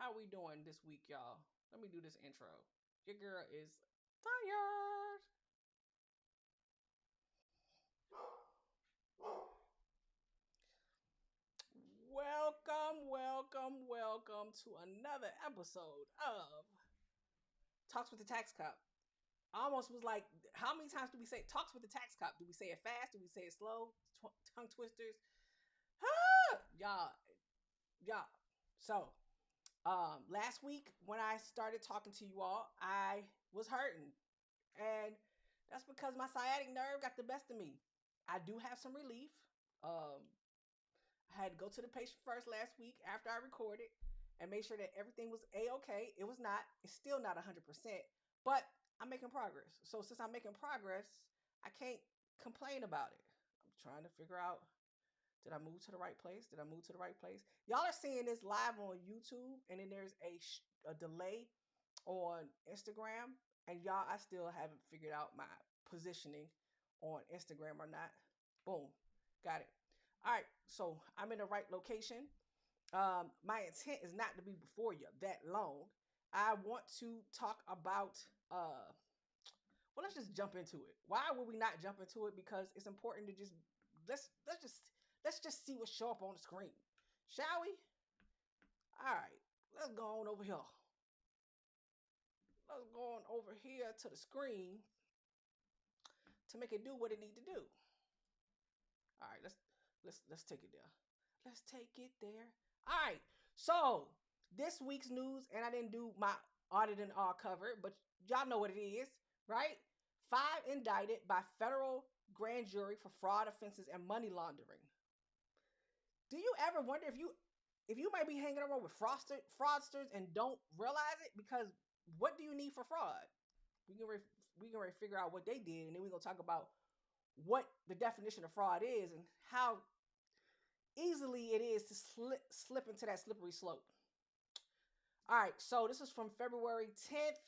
How we doing this week, y'all? Let me do this intro. Your girl is tired. Welcome to another episode of Talks with the Tax Cop. I almost was like, how many times do we say Talks with the Tax Cop? Do we say it fast? Do we say it slow? Tongue twisters. Y'all, y'all. So, last week when I started talking to you all, I was hurting, and that's because my sciatic nerve got the best of me. I do have some relief. Um, I had to go to the patient first last week after I recorded and make sure that everything was a-okay. It was not. It's still not 100%, but I'm making progress. So since I'm making progress, I can't complain about it. I'm trying to figure out, did I move to the right place? Did I move to the right place? Y'all are seeing this live on YouTube, and then there's a delay on Instagram, and y'all, I still haven't figured out my positioning on Instagram or not. Boom, got it. All right, so I'm in the right location. My intent is not to be before you that long. I want to talk about. Well, let's just jump into it. Why would we not jump into it? Because it's important to just let's just see what show up on the screen, shall we? All right, let's go on over here. Let's go on over here to the screen to make it do what it need to do. All right, let's take it there. Let's take it there. All right. So this week's news, and I didn't do my audit and all covered, but y'all know what it is, right? 5 indicted by federal grand jury for fraud offenses and money laundering. Do you ever wonder if you might be hanging around with fraudsters and don't realize it? Because what do you need for fraud? We can figure out what they did, and then we're gonna talk about what the definition of fraud is and how easily it is to slip into that slippery slope. All right, so this is from February 10th,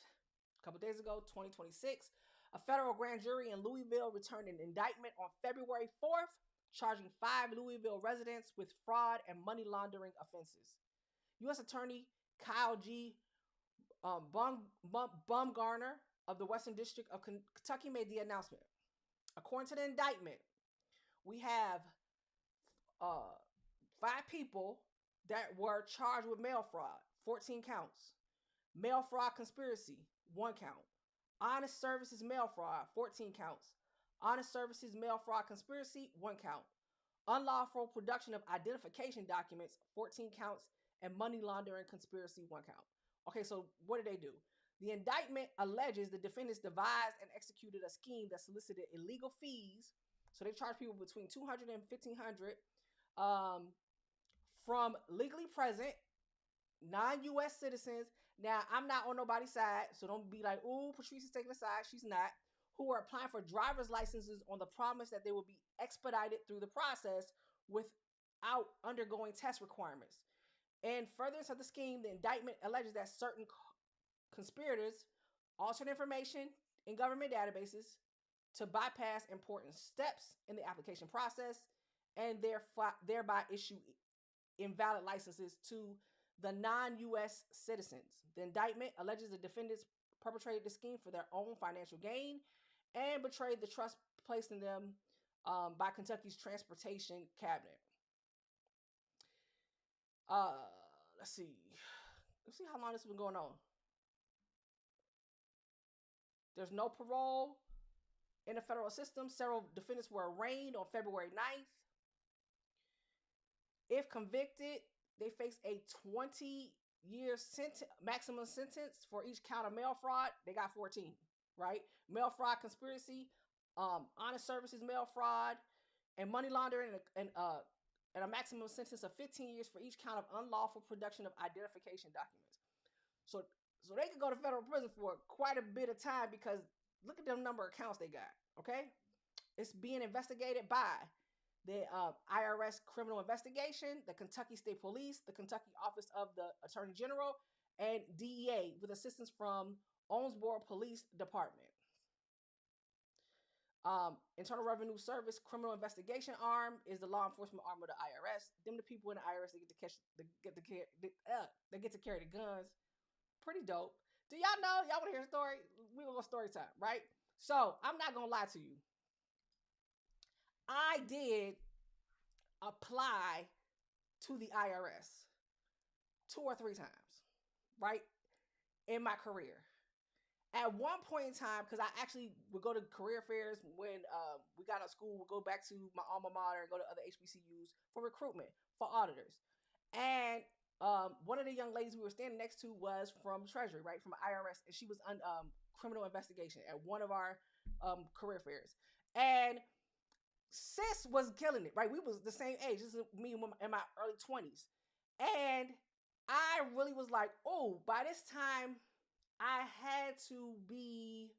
a couple days ago, 2026. A federal grand jury in Louisville returned an indictment on February 4th, charging 5 Louisville residents with fraud and money laundering offenses. U.S. Attorney Kyle G. Bumgarner of the Western District of Kentucky made the announcement. According to the indictment, we have 5 people that were charged with mail fraud, 14 counts. Mail fraud conspiracy, 1 count. Honest services mail fraud, 14 counts. Honest services mail fraud conspiracy, 1 count. Unlawful production of identification documents, 14 counts. And money laundering conspiracy, 1 count. Okay, so what did they do? The indictment alleges the defendants devised and executed a scheme that solicited illegal fees. So they charged people between $200 and $1,500 from legally present non-U.S. citizens. Now, I'm not on nobody's side, so don't be like, "Ooh, Patrice is taking a side." She's not. Who are applying for driver's licenses on the promise that they will be expedited through the process without undergoing test requirements. In furtherance of the scheme, the indictment alleges that certain conspirators altered information in government databases to bypass important steps in the application process and thereby issue invalid licenses to the non-U.S. citizens. The indictment alleges the defendants perpetrated the scheme for their own financial gain and betrayed the trust placed in them by Kentucky's transportation cabinet. Let's see. Let's see how long this has been going on. There's no parole in the federal system. Several defendants were arraigned on February 9th. If convicted, they face a 20-year maximum sentence for each count of mail fraud. They got 14, right? Mail fraud conspiracy, honest services mail fraud, and money laundering, and a maximum sentence of 15 years for each count of unlawful production of identification documents. So they could go to federal prison for quite a bit of time because look at the number of counts they got, okay? It's being investigated by the IRS Criminal Investigation, the Kentucky State Police, the Kentucky Office of the Attorney General, and DEA with assistance from Owensboro Police Department. Internal Revenue Service criminal investigation arm is the law enforcement arm of the IRS. Them the people in the IRS that get to catch, they get to carry the guns. Pretty dope. Do y'all know? Y'all want to hear a story? We gonna go story time, right? So I'm not gonna lie to you. I did apply to the IRS 2 or 3 times, right, in my career. At one point in time, because I actually would go to career fairs when we got out of school, would go back to my alma mater and go to other HBCUs for recruitment for auditors. And one of the young ladies we were standing next to was from Treasury, right, from IRS, and she was on criminal investigation at one of our career fairs. And sis was killing it, right? We was the same age. This is me in my early 20s. And I really was like, oh, by this time, I had to be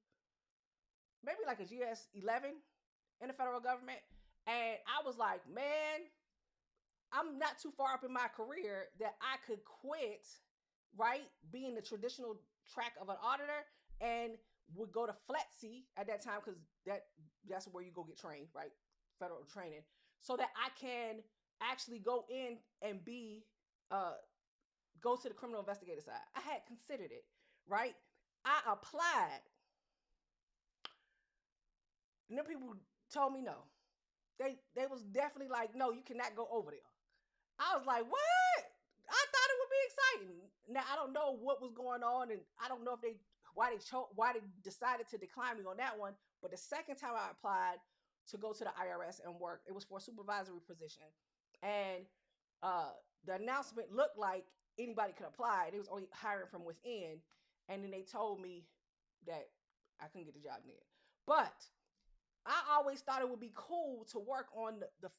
maybe like a GS 11 in the federal government. And I was like, man, I'm not too far up in my career that I could quit, right, being the traditional track of an auditor and would go to FLETC at that time because that's where you go get trained, right, federal training, so that I can actually go in and go to the criminal investigator side. I had considered it, right? I applied. And then people told me no. They was definitely like, no, you cannot go over there. I was like, what? I thought it would be exciting. Now I don't know what was going on, and I don't know if why they decided to decline me on that one. But the second time I applied to go to the IRS and work, it was for a supervisory position, and the announcement looked like anybody could apply. They was only hiring from within, and then they told me that I couldn't get the job then. But I always thought it would be cool to work on the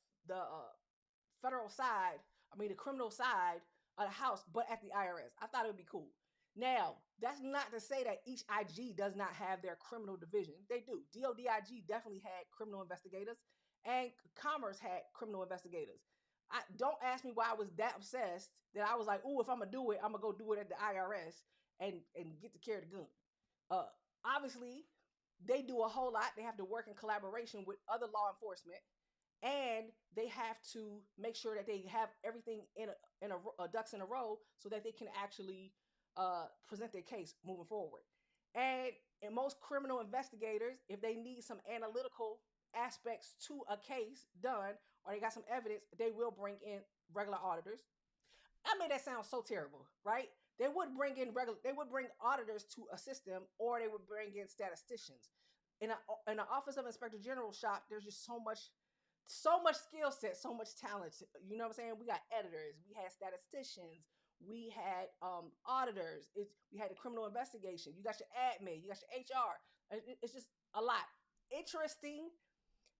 federal side, the criminal side of the house, but at the IRS. I thought it would be cool. Now, that's not to say that each IG does not have their criminal division. They do. DODIG definitely had criminal investigators, and Commerce had criminal investigators. Don't ask me why I was that obsessed that I was like, oh, if I'm going to do it, I'm going to go do it at the IRS and get to carry the gun. Obviously, they do a whole lot. They have to work in collaboration with other law enforcement, and they have to make sure that they have everything in a ducks in a row so that they can actually present their case moving forward. And most criminal investigators, if they need some analytical aspects to a case done, or they got some evidence, they will bring in regular auditors. I made that sound so terrible, right? They would bring auditors to assist them, or they would bring in statisticians. In the Office of Inspector General shop, there's just so much skill set, so much talent. You know what I'm saying? We got editors, we had statisticians, we had auditors. We had the criminal investigation. You got your admin, you got your HR. It's just a lot. Interesting.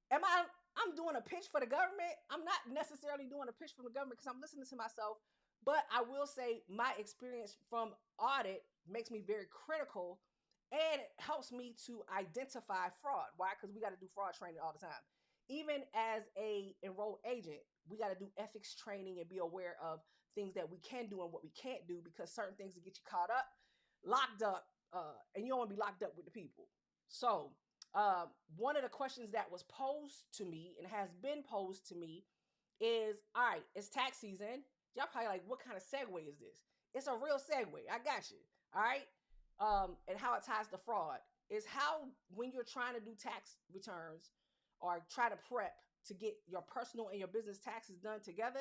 I'm doing a pitch for the government. I'm not necessarily doing a pitch for the government because I'm listening to myself. But I will say my experience from audit makes me very critical, and it helps me to identify fraud. Why? Because we got to do fraud training all the time. Even as a enrolled agent, we got to do ethics training and be aware of things that we can do and what we can't do, because certain things will get you caught up, locked up, and you don't want to be locked up with the people. So one of the questions that was posed to me and has been posed to me is, all right, it's tax season. Y'all probably like, what kind of segue is this? It's a real segue. I got you. All right. And how it ties to fraud is how, when you're trying to do tax returns or try to prep to get your personal and your business taxes done together,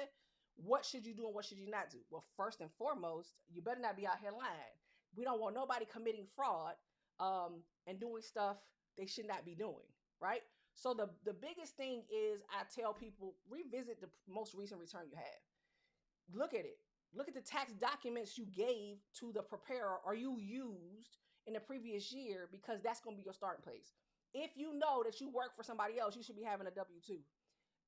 what should you do and what should you not do? Well, first and foremost, you better not be out here lying. We don't want nobody committing fraud and doing stuff they should not be doing, right? So the biggest thing is, I tell people, revisit the most recent return you have. Look at it. Look at the tax documents you gave to the preparer or you used in the previous year, because that's going to be your starting place. If you know that you work for somebody else, you should be having a W-2.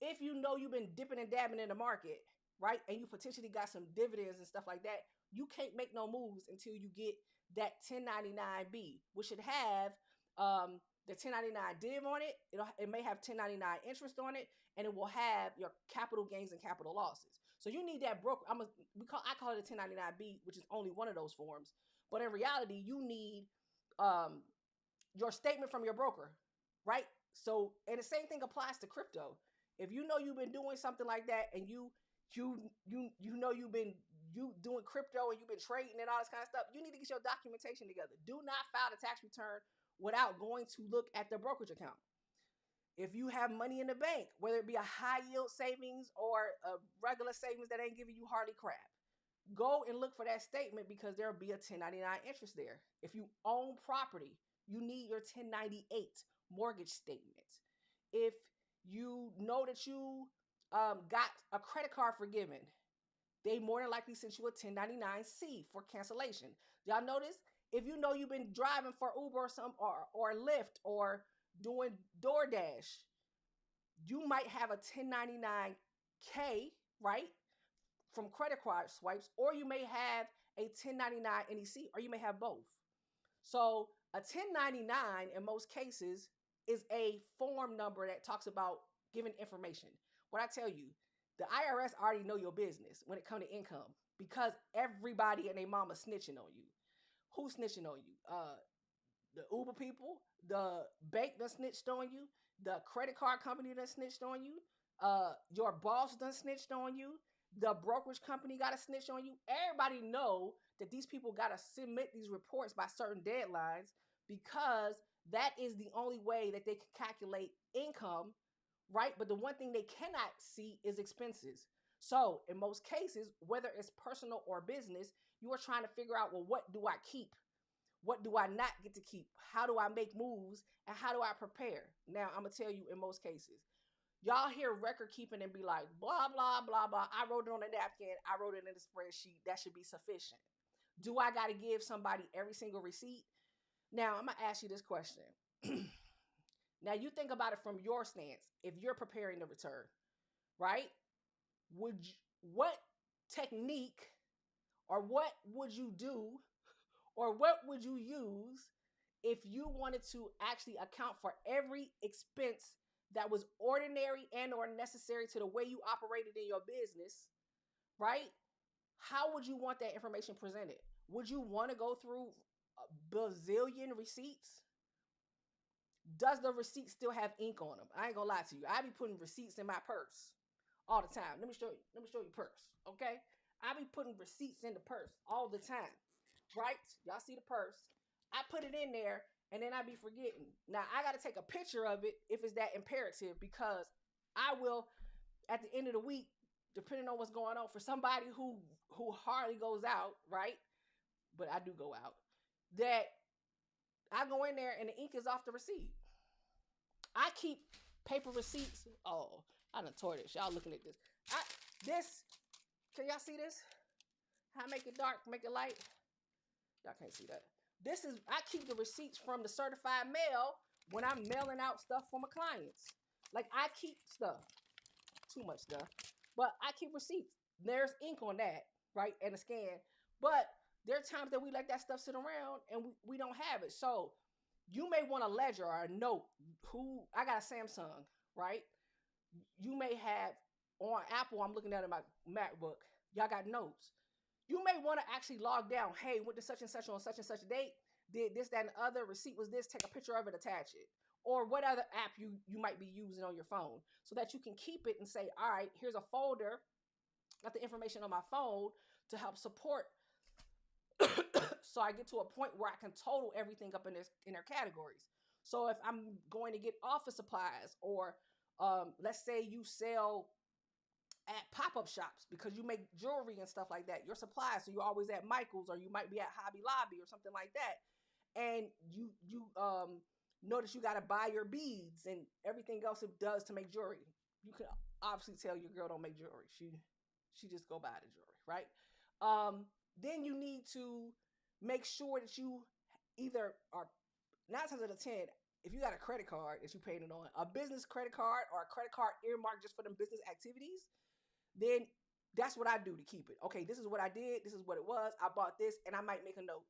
If you know you've been dipping and dabbing in the market, right, and you potentially got some dividends and stuff like that, you can't make no moves until you get that 1099-B, which should have the 1099 div on it. It may have 1099 interest on it, and it will have your capital gains and capital losses. So you need that broker. I call it a 1099-B, which is only one of those forms. But in reality, you need your statement from your broker, right? So, and the same thing applies to crypto. If you know you've been doing something like that, and you know you've been you doing crypto and you've been trading and all this kind of stuff, you need to get your documentation together. Do not file the tax return without going to look at the brokerage account. If you have money in the bank, whether it be a high yield savings or a regular savings that ain't giving you hardly crap, go and look for that statement because there'll be a 1099 interest there. If you own property, you need your 1098 mortgage statement. If you know that you got a credit card forgiven, they more than likely sent you a 1099-C for cancellation. Y'all notice? If you know you've been driving for Uber or Lyft or doing DoorDash, you might have a 1099-K, right? From credit card swipes, or you may have a 1099 NEC, or you may have both. So a 1099 in most cases is a form number that talks about giving information. What I tell you, the IRS already know your business when it comes to income because everybody and their mama snitching on you. Who's snitching on you? The Uber people, the bank that snitched on you, the credit card company that snitched on you, your boss done snitched on you, the brokerage company got to snitch on you. Everybody know that these people got to submit these reports by certain deadlines because that is the only way that they can calculate income, right? But the one thing they cannot see is expenses. So in most cases, whether it's personal or business, you are trying to figure out, well, what do I keep? What do I not get to keep? How do I make moves? And how do I prepare? Now, I'm going to tell you in most cases, y'all hear record keeping and be like, blah, blah, blah, blah. I wrote it on a napkin. I wrote it in a spreadsheet. That should be sufficient. Do I got to give somebody every single receipt? Now, I'm going to ask you this question. Now, you think about it from your stance. If you're preparing the return, right? What technique or what would you do or what would you use if you wanted to actually account for every expense that was ordinary and or necessary to the way you operated in your business, right? How would you want that information presented? Would you want to go through a bazillion receipts? Does the receipt still have ink on them? I ain't gonna lie to you. I be putting receipts in my purse all the time. Let me show you purse, okay? I be putting receipts in the purse all the time, right? Y'all see the purse? I put it in there and then I be forgetting. Now I got to take a picture of it if it's that imperative because I will at the end of the week, depending on what's going on, for somebody who hardly goes out, right? But I do go out. That I go in there and the ink is off the receipt. I keep paper receipts. Oh, I done tore this. Y'all looking at this. Can y'all see this? How I make it dark, make it light? Y'all can't see that. I keep the receipts from the certified mail when I'm mailing out stuff for my clients. Like I keep stuff, too much stuff, but I keep receipts. There's ink on that, right? And a scan. But there are times that we let that stuff sit around and we don't have it. So you may want a ledger or a note. I got a Samsung, right? You may have on Apple, I'm looking at it in my MacBook. Y'all got notes. You may want to actually log down. Hey, went to such and such on such and such date. Did this, that, and the other. Receipt was this. Take a picture of it, attach it. Or what other app you might be using on your phone so that you can keep it and say, all right, here's a folder. Got the information on my phone to help support. So I get to a point where I can total everything up in their categories. So if I'm going to get office supplies or let's say you sell at pop-up shops because you make jewelry and stuff like that, your supplies, so you're always at Michael's or you might be at Hobby Lobby or something like that, and you notice you got to buy your beads and everything else it does to make jewelry. You can obviously tell your girl don't make jewelry. She just go buy the jewelry, right? Then you need to make sure that you either are 9 times out of 10, if you got a credit card that you paid it on, a business credit card or a credit card earmarked just for them business activities, then that's what I do to keep it. Okay, this is what I did. This is what it was. I bought this, and I might make a note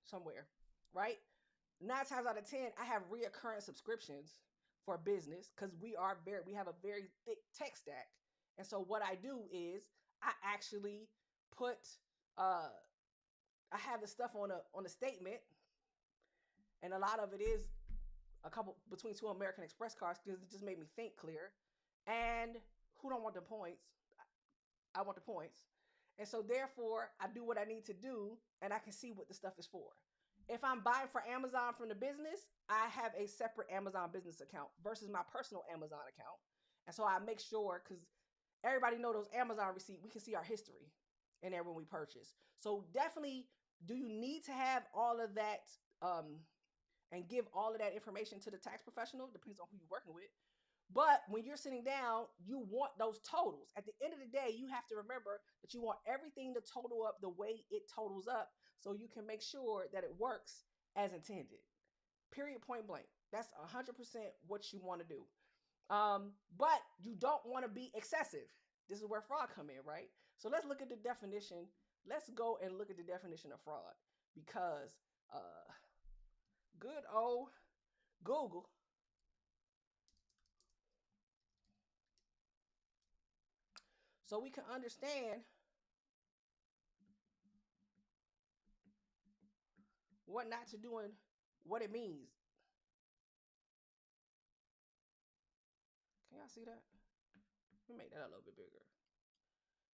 somewhere, right? 9 times out of 10, I have reoccurring subscriptions for business because we have a very thick tech stack. And so what I do is I actually put I have the stuff on a statement, and a lot of it is a couple between two American Express cards because it just made me think clear. And who don't want the points? I want the points. And so therefore I do what I need to do and I can see what the stuff is for. If I'm buying for Amazon from the business, I have a separate Amazon business account versus my personal Amazon account. And so I make sure, because everybody know those Amazon receipts, we can see our history in there when we purchase. So definitely, do you need to have all of that and give all of that information to the tax professional? Depends on who you're working with. But when you're sitting down, you want those totals. At the end of the day, you have to remember that you want everything to total up the way it totals up so you can make sure that it works as intended. Period, point blank. That's 100% what you want to do. But you don't want to be excessive. This is where fraud come in, right? So let's look at the definition. Let's go and look at the definition of fraud because good old Google so we can understand what not to do and what it means. Can y'all see that? Let me make that a little bit bigger.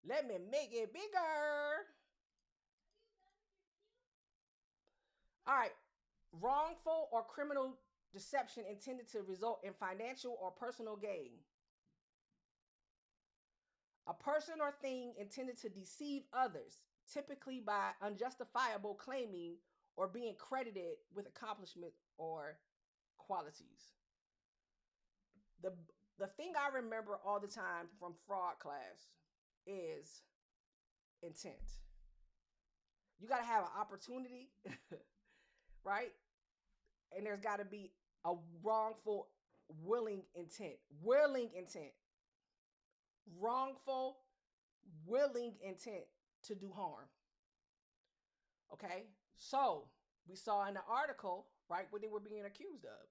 Let me make it bigger. All right. Wrongful or criminal deception intended to result in financial or personal gain. A person or thing intended to deceive others, typically by unjustifiable claiming or being credited with accomplishment or qualities. The the thing I remember all the time from fraud class is intent. You got to have an opportunity, right? And there's got to be a wrongful, willing intent. Willing intent. Wrongful, willing intent to do harm. Okay? So, we saw in the article, right, what they were being accused of.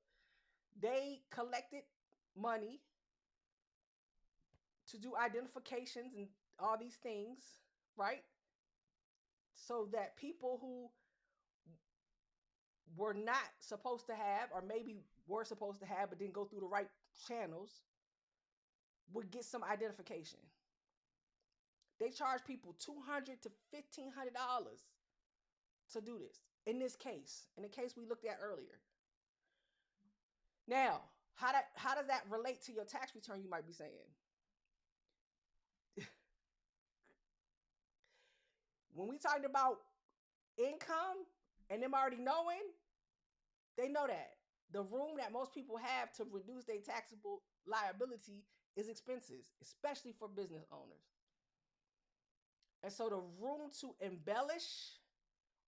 They collected money to do identifications and all these things, right? So that people who were not supposed to have, or maybe were supposed to have, but didn't go through the right channels, would get some identification. They charge people $200 to $1,500 to do this. In this case, in the case we looked at earlier. Now, how does that relate to your tax return, you might be saying? When we talked about income and them already knowing, they know that. The room that most people have to reduce their taxable liability is expenses, especially for business owners. And so the room to embellish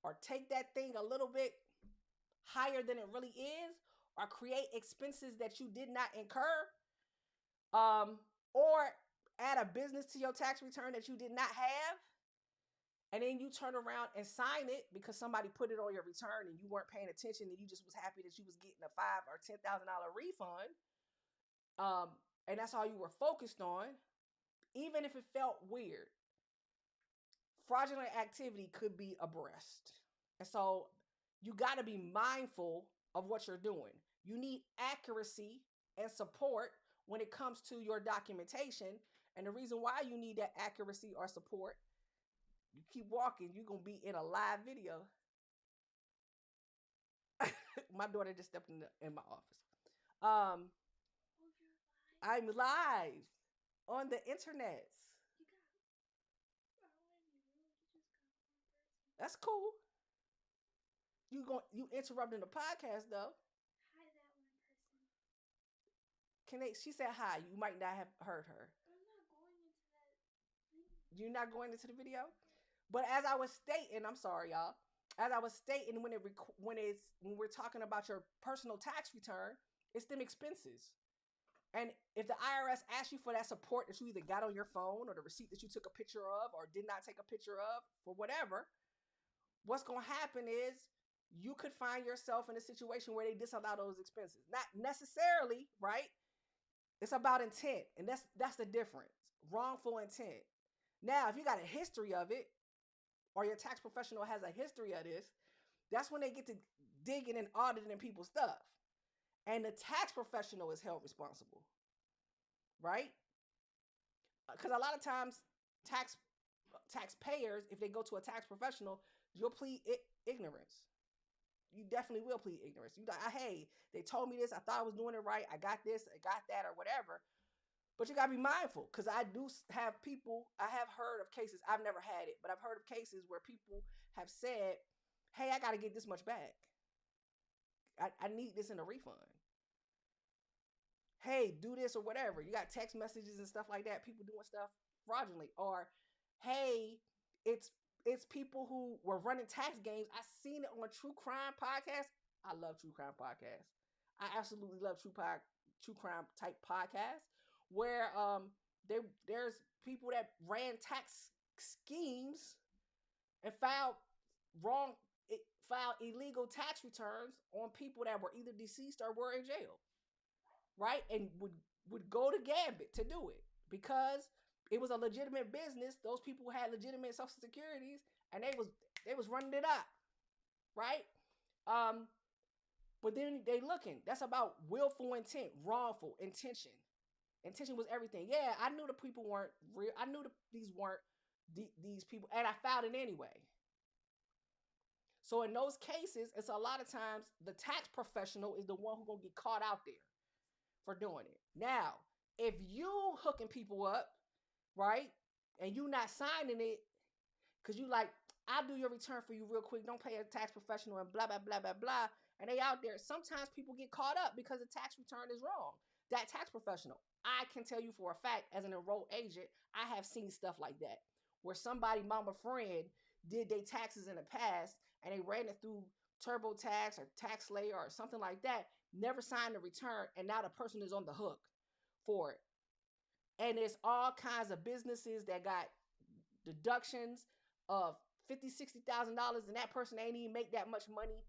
or take that thing a little bit higher than it really is, or create expenses that you did not incur, or add a business to your tax return that you did not have, and then you turn around and sign it because somebody put it on your return and you weren't paying attention and you just was happy that you was getting a $5,000 or $10,000 refund, and that's all you were focused on, even if it felt weird, fraudulent activity could be abreast. And so you got to be mindful of what you're doing. You need accuracy and support when it comes to your documentation. And the reason why you need that accuracy or support, you keep walking, you're going to be in a live video. My daughter just stepped in my office. I'm live on the internet. That's cool. You interrupting the podcast though. Hi, that one person. Can they? She said hi. You might not have heard her. I'm not going into that. You're not going into the video, but as I was stating, I'm sorry, y'all. As I was stating, when we're talking about your personal tax return, it's them expenses. And if the IRS asks you for that support that you either got on your phone or the receipt that you took a picture of or did not take a picture of for whatever, what's going to happen is you could find yourself in a situation where they disallow those expenses. Not necessarily, right? It's about intent, and that's the difference. Wrongful intent. Now, if you got a history of it, or your tax professional has a history of this, that's when they get to digging and auditing people's stuff. and the tax professional is held responsible, right? Because a lot of times tax taxpayers, if they go to a tax professional, you'll plead ignorance. You definitely will plead ignorance. You like, hey, they told me this. I thought I was doing it right. I got this. I got that, or whatever. But you gotta be mindful, because I do have people. I have heard of cases. I've never had it, but I've heard of cases where people have said, "Hey, I got to get this much back. I need this in a refund. Hey, do this or whatever." You got text messages and stuff like that. People doing stuff fraudulently, or hey, it's it's people who were running tax games. I seen it on true crime podcasts. I love true crime podcasts. I absolutely love true crime type podcasts where there's people that ran tax schemes and wrong filed illegal tax returns on people that were either deceased or were in jail, right? And would go to gambit to do it because it was a legitimate business. Those people had legitimate social securities, and they was running it up, right? Um, but then they looking. That's about willful intent, wrongful intention. Intention was everything. Yeah, I knew the people weren't real. I knew these weren't these people, and I filed it anyway. So in those cases, it's a lot of times the tax professional is the one who's gonna get caught out there for doing it. Now, if you hooking people up, right, and you not signing it because you like, I'll do your return for you real quick. Don't pay a tax professional and blah blah blah blah blah. And they out there. Sometimes people get caught up because the tax return is wrong. That tax professional, I can tell you for a fact, as an enrolled agent, I have seen stuff like that where somebody, mama friend, did their taxes in the past and they ran it through TurboTax or TaxSlayer or something like that, never signed the return, and now the person is on the hook for it. And there's all kinds of businesses that got deductions of $50,000, $60,000, and that person ain't even make that much money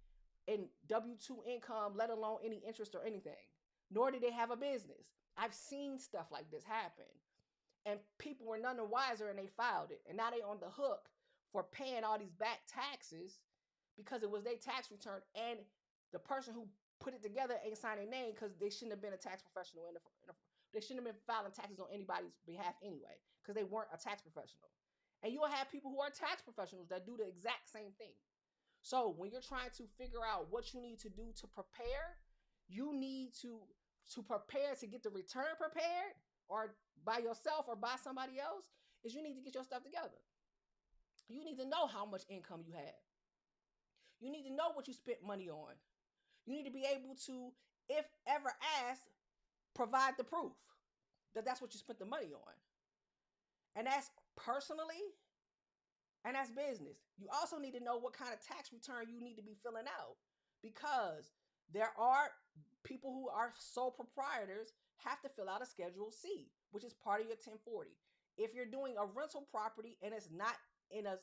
in W-2 income, let alone any interest or anything. Nor did they have a business. I've seen stuff like this happen. And people were none the wiser, and they filed it. And now they on the hook for paying all these back taxes because it was their tax return, and the person who put it together ain't signed their name because they shouldn't have been a tax professional. They shouldn't have been filing taxes on anybody's behalf anyway because they weren't a tax professional. And you'll have people who are tax professionals that do the exact same thing. So when you're trying to figure out what you need to do to prepare, you need to prepare to get the return prepared, or by yourself or by somebody else, is you need to get your stuff together. You need to know how much income you have. You need to know what you spent money on. You need to be able to, if ever asked, provide the proof that that's what you spent the money on. And that's personally, and that's business. You also need to know what kind of tax return you need to be filling out, because there are people who are sole proprietors have to fill out a Schedule C, which is part of your 1040. If you're doing a rental property and it's not in a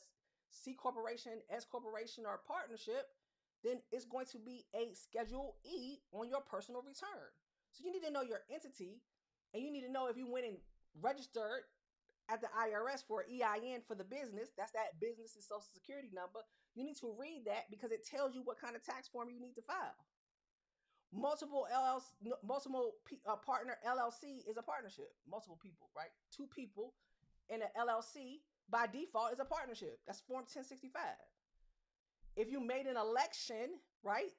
C corporation, S corporation, or partnership, then it's going to be a Schedule E on your personal return. So you need to know your entity, and you need to know if you went and registered at the IRS for an EIN for the business. That's that business's social security number. You need to read that because it tells you what kind of tax form you need to file. Multiple partner LLC is a partnership. Multiple people, right? Two people in an LLC by default is a partnership. That's Form 1065. If you made an election, right,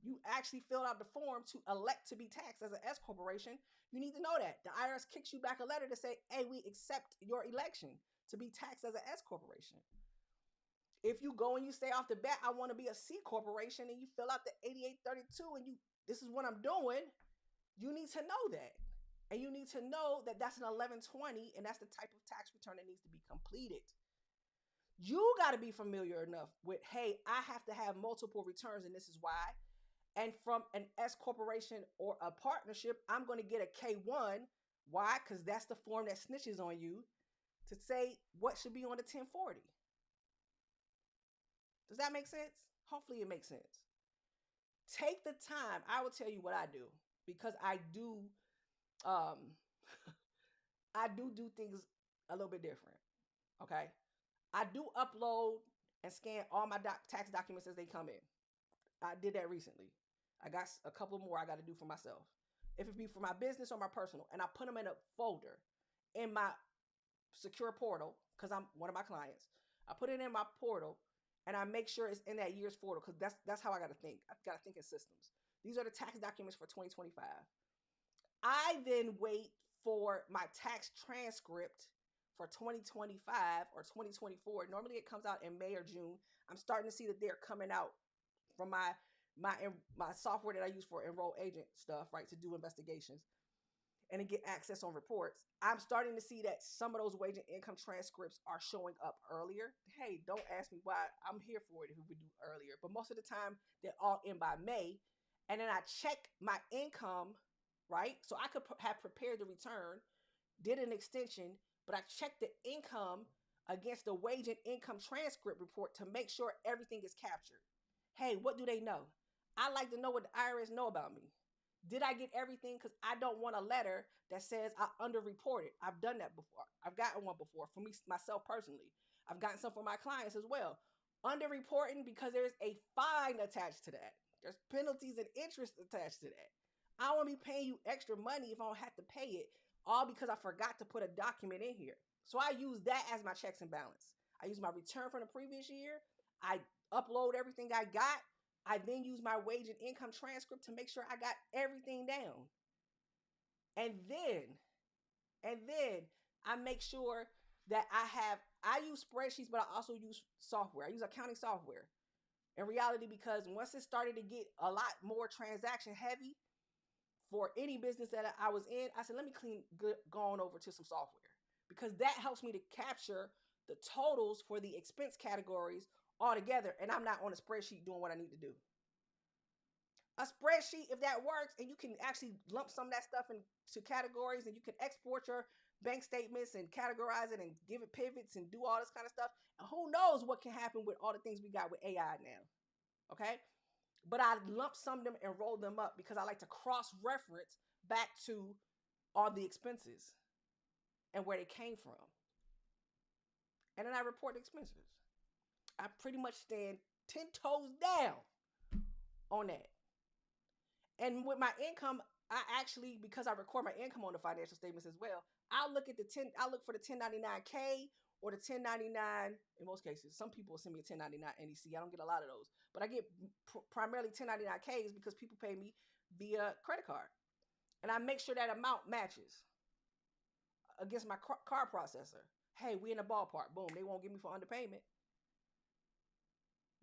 you actually filled out the form to elect to be taxed as an S corporation, you need to know that. The IRS kicks you back a letter to say, hey, we accept your election to be taxed as an S corporation. If you go and you say off the bat, I want to be a C corporation, and you fill out the 8832 and this is what I'm doing, you need to know that. And you need to know that that's an 1120, and that's the type of tax return that needs to be completed. You got to be familiar enough with, hey, I have to have multiple returns, and this is why. And from an S corporation or a partnership, I'm going to get a K1. Why? Because that's the form that snitches on you to say what should be on the 1040. Does that make sense? Hopefully it makes sense. Take the time. I will tell you what I do, because I do I do things a little bit different. Okay. I do upload and scan all my tax documents as they come in. I did that recently. I got a couple more I got to do for myself. If it be for my business or my personal, and I put them in a folder in my secure portal because I'm one of my clients. I put it in my portal and I make sure it's in that year's portal because that's how I got to think. I've got to think in systems. These are the tax documents for 2025. I then wait for my tax transcript for 2025 or 2024. Normally it comes out in May or June. I'm starting to see that they're coming out from my software that I use for enroll agent stuff, right, to do investigations and to get access on reports. I'm starting to see that some of those wage and income transcripts are showing up earlier. Hey, don't ask me why. I'm here for it if we do earlier. But most of the time, they're all in by May. And then I check my income, right? So I could have prepared the return, did an extension, but I checked the income against the wage and income transcript report to make sure everything is captured. Hey, what do they know? I like to know what the IRS know about me. Did I get everything? Because I don't want a letter that says I underreported. I've done that before. I've gotten one before for me, myself personally. I've gotten some for my clients as well. Underreporting because there's a fine attached to that. There's penalties and interest attached to that. I don't want to be paying you extra money if I don't have to pay it, all because I forgot to put a document in here. So I use that as my checks and balance. I use my return from the previous year. I upload everything I got. I then use my wage and income transcript to make sure I got everything down. And then I make sure that I use spreadsheets, but I also use software. I use accounting software in reality because once it started to get a lot more transaction heavy for any business that I was in, I said, let me go on over to some software because that helps me to capture the totals for the expense categories all together. And I'm not on a spreadsheet doing what I need to do. A spreadsheet, if that works, and you can actually lump some of that stuff into categories and you can export your bank statements and categorize it and give it pivots and do all this kind of stuff. And who knows what can happen with all the things we got with AI now. Okay? But I lump some of them and roll them up because I like to cross-reference back to all the expenses and where they came from. And then I report the expenses. I pretty much stand 10 toes down on that. And with my income, I actually, because I record my income on the financial statements as well, I'll look for the 1099K or the 1099 in most cases. Some people send me a 1099 NEC. I don't get a lot of those, but I get primarily 1099Ks because people pay me via credit card. And I make sure that amount matches against my card processor. Hey, we in the ballpark. Boom, they won't give me for underpayment.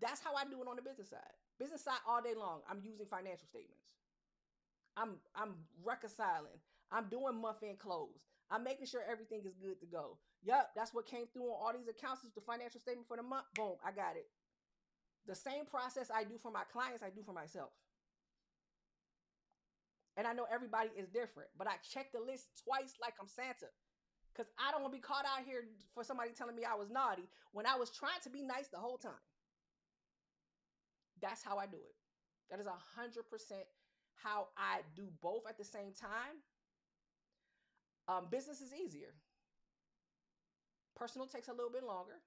That's how I do it on the business side. Business side all day long, I'm using financial statements. I'm reconciling. I'm doing month-end close. I'm making sure everything is good to go. Yup, that's what came through on all these accounts is the financial statement for the month. Boom, I got it. The same process I do for my clients, I do for myself. And I know everybody is different, but I check the list twice like I'm Santa. Because I don't want to be caught out here for somebody telling me I was naughty when I was trying to be nice the whole time. That's how I do it. That is 100% how I do both at the same time. Business is easier. Personal takes a little bit longer.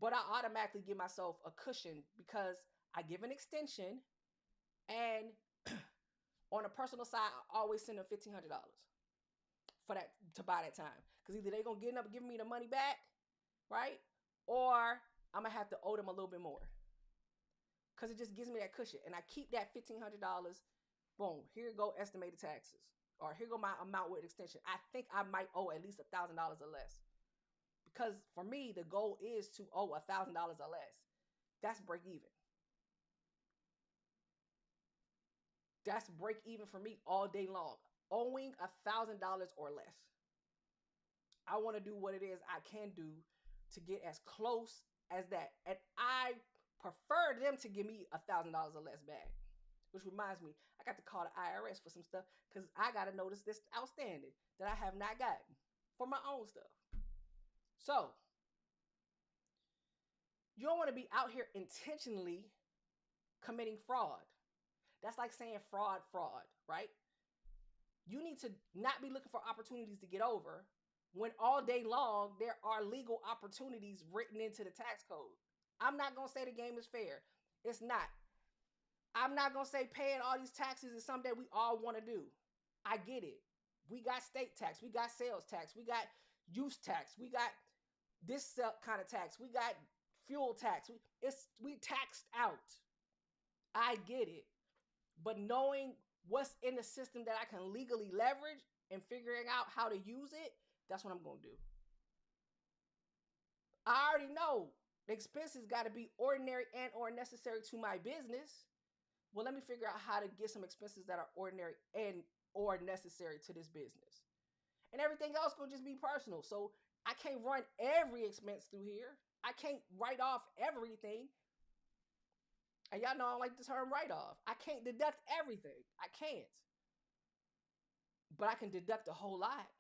But I automatically give myself a cushion because I give an extension and on the personal side, I always send them $1,500 for that to buy that time. Because either they're going to end up giving me the money back, right? Or I'm going to have to owe them a little bit more. Because it just gives me that cushion. And I keep that $1,500. Boom, here go estimated taxes. Or here go my amount with extension. I think I might owe at least $1,000 or less. Because for me, the goal is to owe $1,000 or less. That's break even. That's break even for me all day long. Owing $1,000 or less. I want to do what it is I can do to get as close as that. And I prefer them to give me $1,000 or less back. Which reminds me, I got to call the IRS for some stuff because I got to notice this outstanding that I have not gotten for my own stuff. So, you don't want to be out here intentionally committing fraud. That's like saying fraud, right? You need to not be looking for opportunities to get over when all day long there are legal opportunities written into the tax code. I'm not going to say the game is fair. It's not. I'm not gonna say paying all these taxes is something that we all want to do. I get it. We got state tax, we got sales tax, we got use tax, we got this kind of tax, we got fuel tax. We taxed out. I get it, but knowing what's in the system that I can legally leverage and figuring out how to use it, that's what I'm gonna do. I already know the expenses got to be ordinary and or necessary to my business. Well, let me figure out how to get some expenses that are ordinary and or necessary to this business. And everything else gonna just be personal. So I can't run every expense through here. I can't write off everything. And y'all know I don't like the term write off. I can't deduct everything. I can't. But I can deduct a whole lot.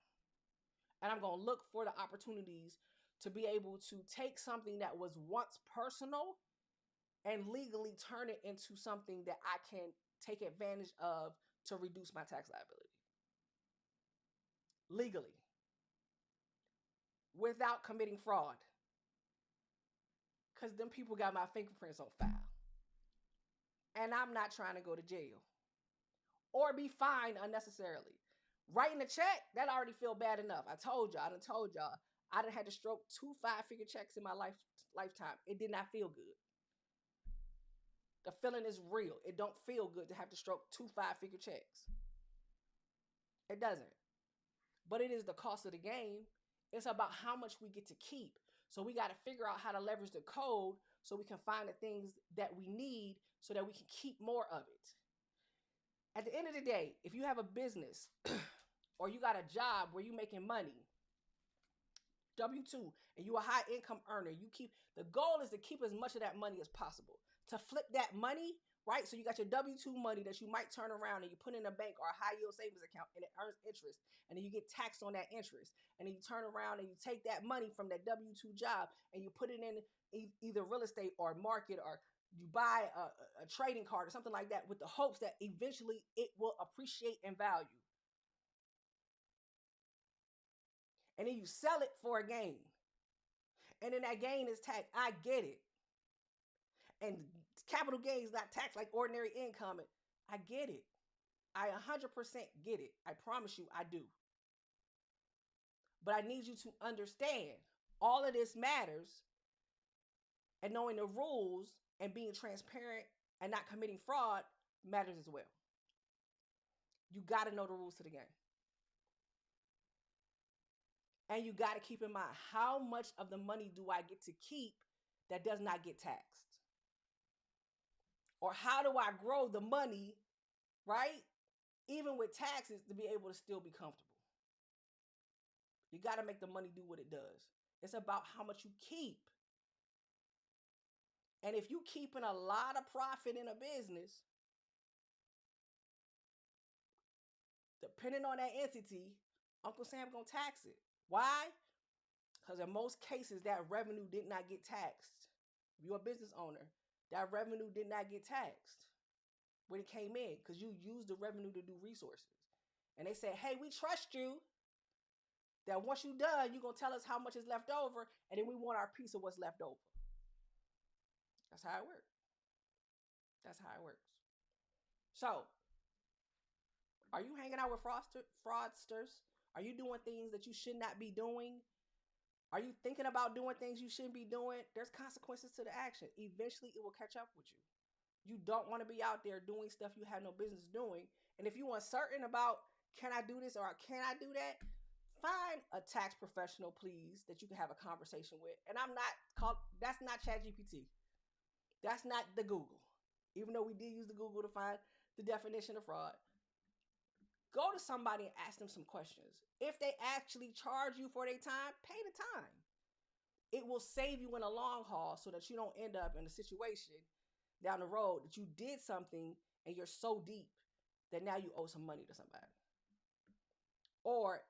And I'm gonna look for the opportunities to be able to take something that was once personal and legally turn it into something that I can take advantage of to reduce my tax liability. Legally. Without committing fraud. Because them people got my fingerprints on file. And I'm not trying to go to jail. Or be fined unnecessarily. Writing a check, that already feel bad enough. I done told y'all. I done had to stroke 2 5-figure checks in my lifetime. It did not feel good. The feeling is real. It don't feel good to have to stroke 2 5-figure checks. It doesn't. But it is the cost of the game. It's about how much we get to keep. So we got to figure out how to leverage the code so we can find the things that we need so that we can keep more of it. At the end of the day, if you have a business or you got a job where you're making money, W-2, and you're a high income earner, the goal is to keep as much of that money as possible. To flip that money, right? So you got your W-2 money that you might turn around and you put in a bank or a high yield savings account and it earns interest. And then you get taxed on that interest. And then you turn around and you take that money from that W-2 job and you put it in either real estate or market, or you buy a trading card or something like that with the hopes that eventually it will appreciate in value. And then you sell it for a gain. And then that gain is taxed. I get it. And capital gains not taxed like ordinary income. I get it. I 100% get it. I promise you I do. But I need you to understand all of this matters, and knowing the rules and being transparent and not committing fraud matters as well. You got to know the rules to the game. And you got to keep in mind, how much of the money do I get to keep that does not get taxed? Or how do I grow the money, right? Even with taxes, to be able to still be comfortable. You got to make the money do what it does. It's about how much you keep. And if you keeping a lot of profit in a business, depending on that entity, Uncle Sam gonna tax it. Why? Because in most cases, that revenue did not get taxed. If you're a business owner, that revenue did not get taxed when it came in, because you used the revenue to do resources. And they said, hey, we trust you, that once you're done, you're going to tell us how much is left over, and then we want our piece of what's left over. That's how it works. That's how it works. So, are you hanging out with fraudsters? Are you doing things that you should not be doing? Are you thinking about doing things you shouldn't be doing? There's consequences to the action. Eventually, it will catch up with you. You don't want to be out there doing stuff you have no business doing. And if you're uncertain about, can I do this or can I do that? Find a tax professional, please, that you can have a conversation with. And that's not ChatGPT. That's not the Google. Even though we did use the Google to find the definition of fraud. Go to somebody and ask them some questions. If they actually charge you for their time, pay the time. It will save you in a long haul so that you don't end up in a situation down the road that you did something and you're so deep that now you owe some money to somebody. Or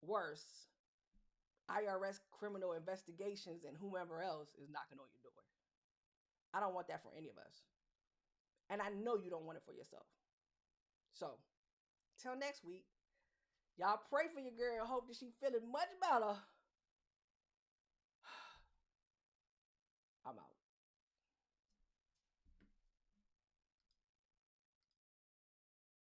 worse, IRS criminal investigations and whomever else is knocking on your door. I don't want that for any of us. And I know you don't want it for yourself. So, till next week, y'all pray for your girl. Hope that she's feeling much better.